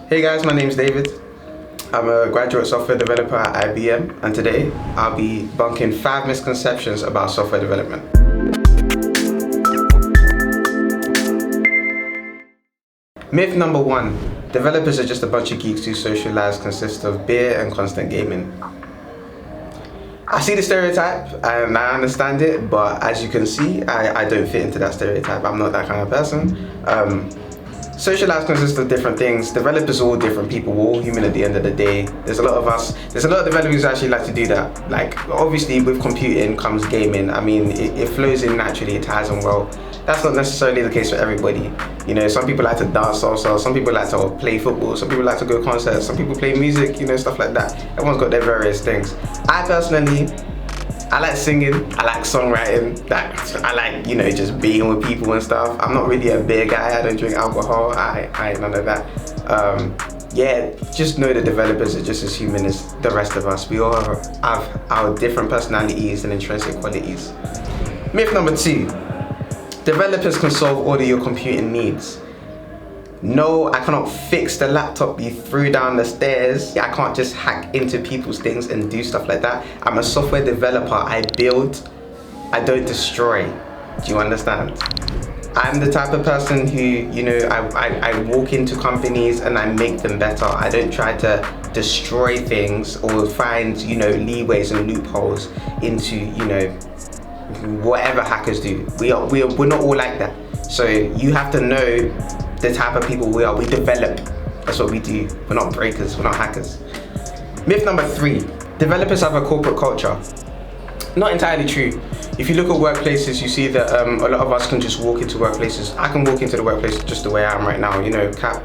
Hey guys, my name's David. I'm a graduate software developer at IBM, and today I'll be bunking 5 misconceptions about software development. Myth number 1, developers are just a bunch of geeks who socialize, consist of beer and constant gaming. I see the stereotype and I understand it, but as you can see, I don't fit into that stereotype. I'm not that kind of person. Socialize consists of different things. Developers are all different people. We're all human at the end of the day. There's a lot of developers who actually like to do that. Like, obviously with computing comes gaming. I mean, it flows in naturally, it ties in well. That's not necessarily the case for everybody. You know, some people like to dance salsa, some people like to play football, some people like to go to concerts, some people play music, you know, stuff like that. Everyone's got their various things. I like singing, I like songwriting, I like, you know, just being with people and stuff. I'm not really a beer guy, I don't drink alcohol, I ain't none of that. Yeah, just know the developers are just as human as the rest of us. We all have our different personalities and intrinsic qualities. Myth number 2, developers can solve all of your computing needs. No, I cannot fix the laptop you threw down the stairs. I can't just hack into people's things and do stuff like that. I'm a software developer. I build, I don't destroy. Do you understand? I'm the type of person who, you know, I walk into companies and I make them better. I don't try to destroy things or find, you know, leeways and loopholes into, you know, whatever hackers do. We're not all like that. So you have to know the type of people we are. We develop. That's what we do. We're not breakers, we're not hackers. Myth number 3, developers have a corporate culture. Not entirely true. If you look at workplaces, you see that a lot of us can just walk into workplaces. I can walk into the workplace just the way I am right now, you know, cap,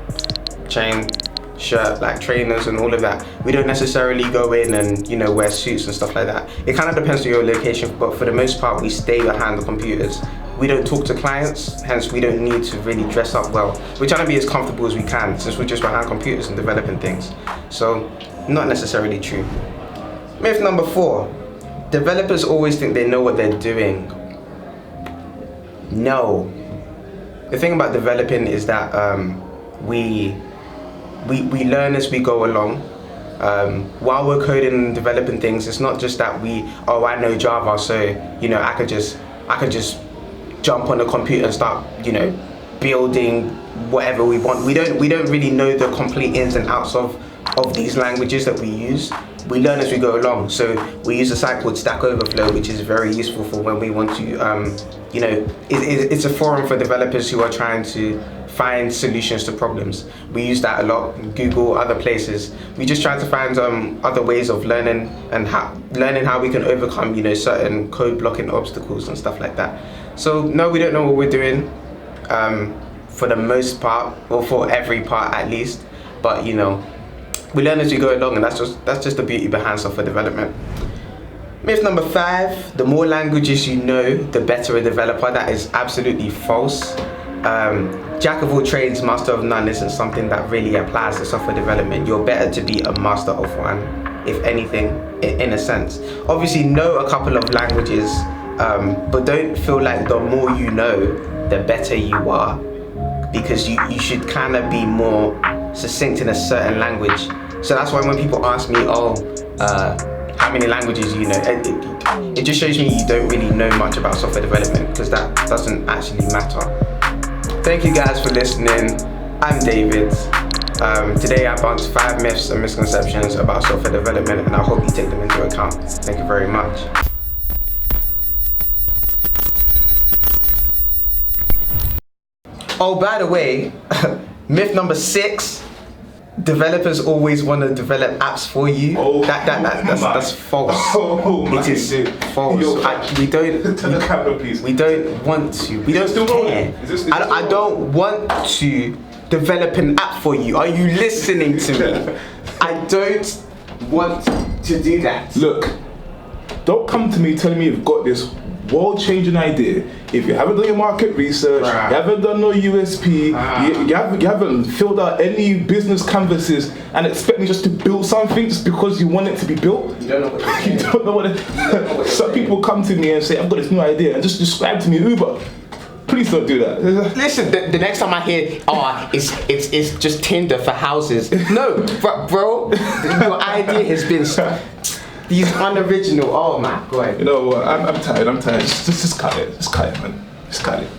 chain, shirt, like trainers and all of that. We don't necessarily go in and, you know, wear suits and stuff like that. It kind of depends on your location, but for the most part, we stay behind the computers. We don't talk to clients, hence we don't need to really dress up well. We're trying to be as comfortable as we can since we're just behind computers and developing things. So, not necessarily true. Myth number 4, developers always think they know what they're doing. No. The thing about developing is that we learn as we go along. While we're coding and developing things, it's not just that I know Java, so, you know, I could just jump on a computer and start, you know, building whatever we want. We don't really know the complete ins and outs of these languages that we use. We learn as we go along. So we use a site called Stack Overflow, which is very useful for when we want to, you know, it's a forum for developers who are trying to find solutions to problems. We use that a lot, Google, other places. We just try to find other ways of learning and learning how we can overcome, you know, certain code blocking obstacles and stuff like that. So no, we don't know what we're doing for the most part, or for every part at least. But you know, we learn as we go along, and that's just the beauty behind software development. Myth number 5, the more languages you know, the better a developer. That is absolutely false. Jack of all trades, master of none isn't something that really applies to software development. You're better to be a master of one, if anything, in a sense. Obviously know a couple of languages, but don't feel like the more you know, the better you are, because you should kind of be more succinct in a certain language. So that's why when people ask me, how many languages do you know? It just shows me you don't really know much about software development, because that doesn't actually matter. Thank you guys for listening. I'm David. Today I bunked 5 myths and misconceptions about software development, and I hope you take them into account. Thank you very much. Oh, by the way, myth number 6, developers always want to develop apps for you. Oh, that's false. It is false. We don't want to. We don't care. I don't want to develop an app for you. Are you listening to me? I don't want to do that. Look, don't come to me telling me you've got this world-changing idea. If you haven't done your market research, you haven't done no USP, you haven't filled out any business canvases, and expect me just to build something just because you want it to be built. You don't know what you're You don't know what it is. Some people come to me and say, I've got this new idea, and just describe to me Uber. Please don't do that. Listen, the next time I hear, it's just Tinder for houses. No, bro, your idea has been these unoriginal. Oh my god. You know what? I'm tired. Just cut it. Just cut it, man. Just cut it.